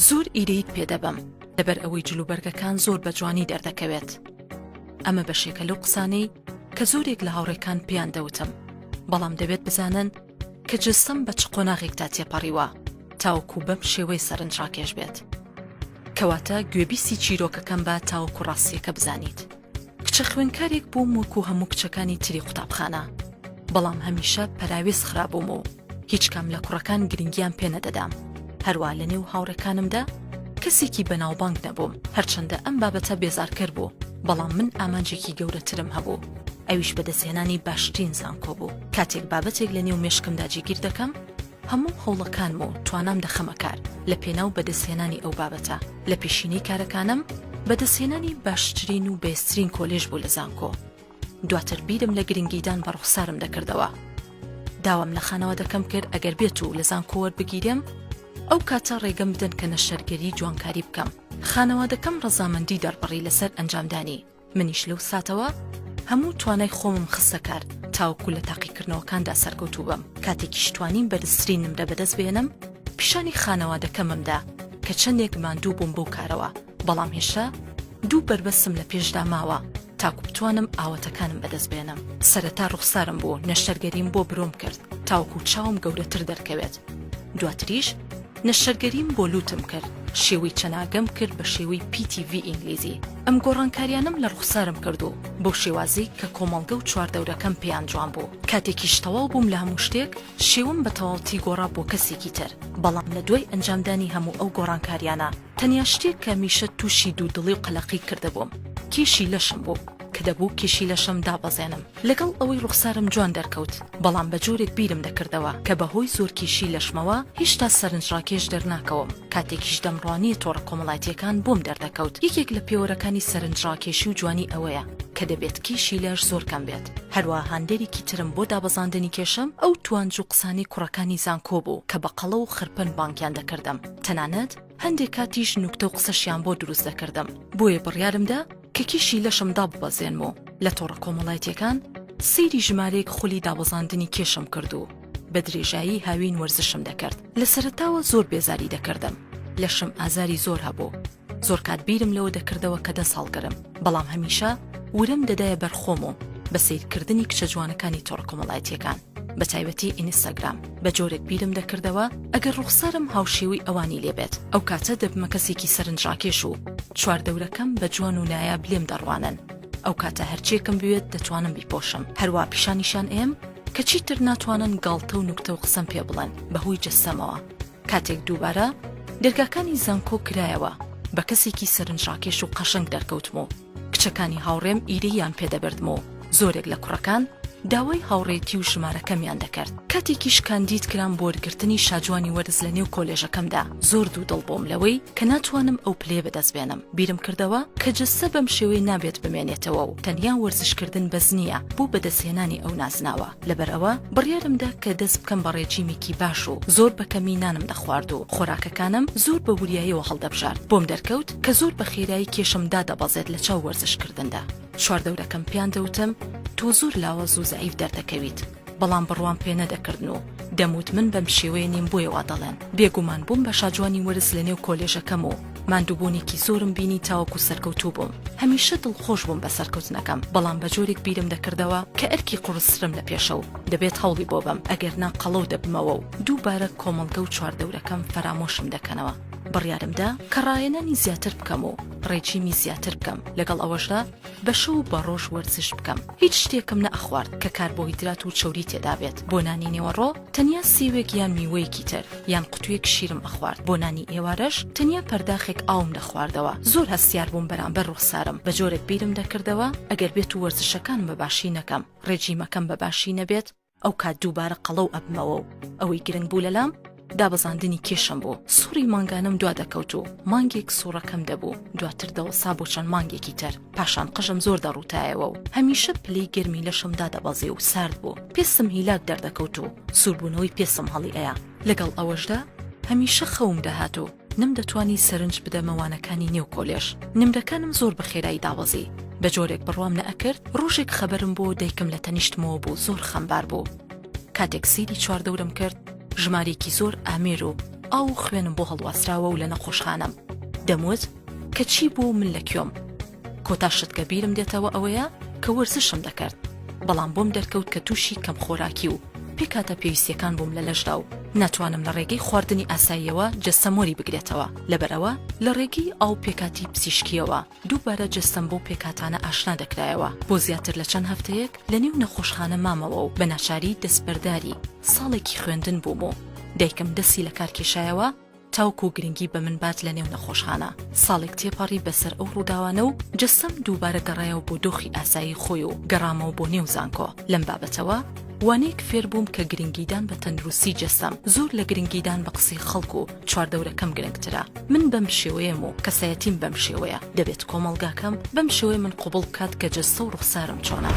زۆر ئیرەیت پێدەبم لەبەر ئەوەی جلوبەرگەکان زۆر بە جوانی دەردەکەوێت. ئەمە بەشێکە لەو قسانەی کە زۆرێک لە هاوڕێکان پێیان دەوتم، بەڵام دەبێت بزانن کە جستم بە چ قۆناغێکدا تێپەڕیوە تاوەکو بەم شێوەی سەرنجڕاکێش بێت. کەواتە گوێبیستی چیرۆکەکەم بە تاوەکو ڕاستیەکە بزانیت. کچە خوێندکارێک بووم وەکو هەموو کچەکانی تری قوتابخانە، بەڵام هەمیشە پەراوێز خرابووم و هیچ کام لە کوڕەکان گرنگیان پێ نەدەدام. هەروە لە نێو هاوڕێکانمدا کەسێکی بەناوبانگ نەبووم، هەرچەندە ئەم بابەتە بێزارکەر بوو، بەڵام من ئامانجێکی گەورەترم هەبوو، ئەویش بەدەستهێنانی باشترین زانکۆ بوو. کاتێک بابەتێک لە نێو مێشکمدا جێگیر دەکەم، هەموو هەوڵەکانم و توانام دەخەمە کار لە پێناو بەدەستهێنانی ئەو بابەتە. لە پێشینەی کارەکانم بەدەستهێنانی باشترین و بێسترین کۆلێژ بوو لە زانکۆ. دواتر بیرم لە گرنگیدان بە ڕوخسارم دەکردەوە. داوام لە خانەوادەکەم کرد ئەگەر بێت و لە زانکۆ وەربگیرێم، ئەو کاتە ڕێگەم بدەن کە نەشەرگەری جوانکاری بکەم. خانەوادەکەم ڕەزامەندی دەربڕی لەسەر ئەنجامدانی. منیش لەو ساتەوە هەموو توانای خۆمم خستە کار تاوەکو لە تاقیکردنەوەکاندا سەرکەوتوو بم. کاتێکیش توانیم بەرزترینم لە بەدەست بێنم، پیشانی خانەوادەکەممدا کە چەندێک ماندوو بووم بۆ کارەوە، بەڵام هێشتا دوو بربەسم لە پێشدا ماوە تاکو بتوانم ئاوەتەکانم بەدەست بێنم. سەرەتا ڕوخسارم بوو نەشتەرگەریم بۆ برۆم کرد تاوەکو چاوم گەورەتر دەرکەوێت. دواتریش نەشتەرگەریم بۆ لوتم کرد، شێوەی چەناگەم کرد بە شێوەی PTV ئینگلیزی. ئەم گۆڕانکاریانم لە ڕوخسارم کردو بۆ شێوازی کە کۆمەڵگە و چواردەورەکەم پێیان جوان بوو. کاتێکیش تەواو بووم لە هەموو شتێک، شێوم بە تەواوەتی گۆڕا بۆ کەسێکی تر. بەڵام لە دوای ئەنجامدانی هەموو ئەو گۆڕانکاریانە، تەنیا شتێک کە میشە تووشی دوودڵی و قەلەقی کردەبووم، کێشی لەشم بوو کە دەبوو کێشی لەشم دابەزێنم. لەگەڵ ئەوەی ڕوخسارم جوان دەرکەوت، بەڵام بە جۆرێک بیرم دەکردەوە کە بەهۆی زۆر کێشی لەشمەوە هیچتا سەرنجڕاکێش دەرناکەوم. کاتێکیش دەمڕوانی تۆڕە کۆمەڵایەتیەکان بۆم دەردەکەوت. یەکێک لە پێوەرەکانی سەرنجڕاکێشی و جوانی ئەوەیە کە دەبێت کێشی لەش زۆر کەم بێت. هەروە هەندێکی ترم بۆ دابەزاندنی کێشم ئەو توانج و قسانی کوڕەکانی زانکۆ بوو کە بە قەڵە و خرپن بانکیان دەکردم. تەنانەت هەندێک کاتیش نوکتە و قسەشیان بۆ دروست دەکردم. بۆیە بڕیارمدا کە کێشی لەشم داببەزێنم و لە تۆڕە کۆمەڵایەتیەکان سەیری ژمارەیەک خولی دابەزاندنی کێشم کردو. بە درێژایی هاوین وەرزشم دەکرد. لە سەرەتاوە زۆر بێزاری دەکردم، لەشم ئازاری زۆر هەبوو. زۆر کات بیرم لەوە دەکردەوە کە دە ساڵگەرم، بەڵام هەمیشە ورم دەدایە بەرخۆم و بە سیرکردنی کچە جوانەکانی تۆڕە کۆمەڵایەتیەکان، بە تایبەتی ئینستاگرام. بە جۆرێک بیرم دەکردەوە ئەگەر ڕوخسارم هاوشێوی ئەوانی لێبێت، ئەو کاتە دەبمە کەسێکی سەرنجڕاکێش و چواردەورەکەم بە جوان و نایاب لێم دەڕوانن. ئەو کاتە هەرچێکم بوێت دەتوانم بیپۆشم. هەروە پیشانیشان ئێم کە چیتر ناتوانن گاڵتە و نوکتە و قسەم پێ بڵێن بەهۆی جەستەمەوە. کاتێک دووبارە دەرگاکانی زانکۆ کرایەوە، بە کەسێکی سەرنجڕاکێش و قەشنگ دەرکەوتم و کچەکانی هاوڕێم ئیرەیان پێدەبردم و زۆرێک لە کوڕەکان داوای هاوڕێتی و ژمارەکەمیان دەکرد. کاتێکیش کاندید کرام بۆ وەرگرتنی شاجوانی وەرز لە نێو کۆلێژەکەمدا. زۆر دوودڵ بووم لەوەی کە ناتوانم ئەو پلێ بەدەست بێنم. بیرم کردەوە کە جەستە بەم شێوەی نابێت بمێنێتەوە و تەنیا وەرزشکردن بەس نییە بۆ بەدەستهێنانی ئەو نازناوە. لەبەرەوە بڕیارمدا کە دەست بکەم بە ڕێجیمێکی باش و زۆر بەکەمی نانم دەخوارد و خۆراکەکانم زۆر بە وریاییەوە هەڵدەبژارد. بۆم دەرکەوت کە زۆر بە خێرایی کێشم دادەبەزێت لە چاو وەرزشکردندا. چواردەورەکەم پێیان دەوتم تۆ زۆر لاوەز و زەعیف دەردەکەویت، بەڵام بڕوان پێ نەدەکردن و دەموت من بەم شێوەیە نیم بۆیەوە دەڵێن. بێگومان بووم بە شاجوانی وەرز لە نێو کۆلێژەکەم و ماندووبوونێکی زۆرم بینی تاوەکو سەرکەوتوو بووم. هەمیشە دڵخۆش بووم بە سەرکەوتنەکەم، بەڵام بە جۆرێک بیرم دەکردەوە کە ئەرکی قورسرم لە پێشە و دەبێت هەوڵی بۆ بم، ئەگەرنا قەڵەو دەبمەوە و دووبارە کۆمەڵگە و چواردەورەکەم فەرامۆشم دەکەنەوە. بڕیارمدا کە ڕایەنانی زیاتر بکەم و ڕێجیمی زیاتر بکەم، لەگەڵ ئەوەشدا بە شەو بە ڕۆژ وەرزش بکەم. هیچ شتێکم نەئەخوارد کە کاربۆهیدرات و چەوری تێدا بێت. بۆ نانی نێوەڕۆ تەنیا سیوێک یان میوەیەکی تر یان قوتوویەک شیرم ئەخوارد. بۆ نانی ئێوارەش تەنیا پەرداخێک ئاوم دەخواردەوە. زۆر هەستیار بووم بەرامبەر ڕوخسارم. بە جۆرێک بیرم دەکردەوە ئەگەر بێت و وەرزشەکان بەباشی نەکەم، ڕێجیمەکەم بەباشی نەبێت، ئەو کات دووبارە قەڵەو ئەبمەوە و ئەوەی گرنگ بوو لەلام دابەزاندنی کێشم بوو. سووری مانگانم دوا دەکەوت و مانگێک سوورەکەم دەبوو، دواتر دەوەسا بۆ چەند مانگێکی تر. پاشان قژم زۆر دەڕوتایەوە و هەمیشە پلەی گەرمی لەشم دادەبەزێ و سارد بوو. پێسم هیلاک دەردەکەوت و سووربوونەوەی پێسم هەڵی ئەیە. لەگەڵ ئەوەشدا هەمیشە خەوم دەهات و نم دەتوانی سەرنج بدەمەوانەکانی نێو کۆلێژ. نمرەکانم زۆر بە خێرایی دابەزی. بە جۆرێک بڕوام نەئەکرد، ڕۆژێک خەبەرم بۆ دایکم لە تەنیشتمەوە بوو زۆر خەمبار بوو. کاتێک سیری چواردەورم کرد، ژمارێکی زۆر ئامێر و ئاو و خوێنم بۆ هەڵواسراوە و لە نەخۆشخانەم دەموت کە چی بوو من لە کوێم کۆتا شتکە بیرم دێتەوە ئەوەیە کە وەرزشم دەکرد بەڵام بۆم دەرکەوت کە تووشی کەم خۆراکی و پێکاتە پێویستیەکان بووم لە لەشدا و ناتوانم لە ڕێگەی خواردنی ئاساییەوە جەستەمۆری بگرێتەوە لەبەرەوە لە ڕێگەی ئاو پێکاتی پزیشکیەوە دووبارە جەستەم بۆ پێکاتانە ئاشنا دەکرایەوە بۆ زیاتر لە چەند هەفتەیەک لە نێو نەخۆشخانە مامەوە و بە ناچاری دەستبەرداری ساڵێکی خوێندن بووم و دایکم دەستی لە کار کێشایەوە تاوکو و گرنگی بە من بات لە نێو نەخۆشخانە ساڵێک تێپەڕی بەسەر ئەو ڕووداوانە و جەستەم دووبارە گەڕایەوە بۆ دۆخی ئاسایی خۆی و گەڕامەوە بۆ نێو زانکۆ لەم بابەتەوە وانەیەک فێر بووم کە گرنگیدان بە تەندروستی جەستەم زۆر لە گرنگیدان بە قسەی خەڵک و چواردەورەکەم گرنگترە من بەم شێوەیەم و کەسایەتیم بەم شێوەیە دەبێت کۆمەڵگاکەم بەم شێوەیە من قوبڵ بکات کە جەستە و ڕوخسارم چۆنە